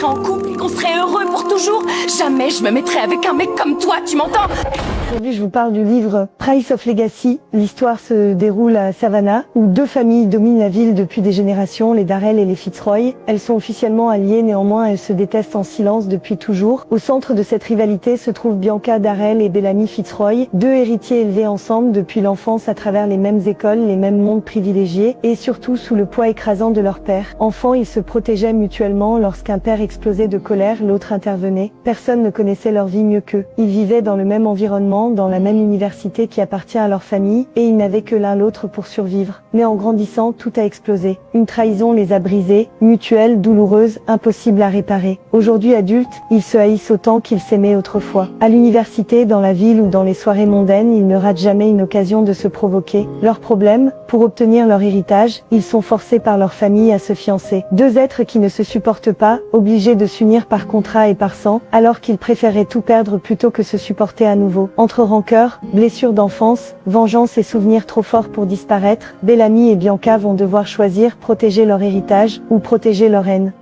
serait en couple et qu'on serait heureux pour toujours. Jamais je me mettrais avec un mec comme toi, tu m'entends? Aujourd'hui, je vous parle du livre Price of Legacy. L'histoire se déroule à Savannah, où deux familles dominent la ville depuis des générations, les Darrell et les Fitzroy. Elles sont officiellement alliées, néanmoins elles se détestent en silence depuis toujours. Au centre de cette rivalité se trouvent Bianca Darrell et Bellamy Fitzroy, deux héritiers élevés ensemble depuis l'enfance à travers les mêmes écoles, les mêmes mondes privilégiés, et surtout sous le poids écrasant de leur père. Enfants, ils se protégeaient mutuellement. Lorsqu'un père explosait de colère, l'autre intervenait. Personne ne connaissait leur vie mieux qu'eux. Ils vivaient dans le même environnement, dans la même université qui appartient à leur famille, et ils n'avaient que l'un l'autre pour survivre. Mais en grandissant, tout a explosé. Une trahison les a brisés, mutuelle, douloureuse, impossible à réparer. Aujourd'hui adultes, ils se haïssent autant qu'ils s'aimaient autrefois. À l'université, dans la ville ou dans les soirées mondaines, ils ne ratent jamais une occasion de se provoquer. Leur problème, pour obtenir leur héritage, ils sont forcés par leur famille à se fiancer. Deux êtres qui ne se supportent pas, obligés de s'unir par contrat et par sang, alors qu'ils préféraient tout perdre plutôt que se supporter à nouveau. Entre rancœur, blessures d'enfance, vengeance et souvenirs trop forts pour disparaître, Bellamy et Bianca vont devoir choisir protéger leur héritage ou protéger leur haine.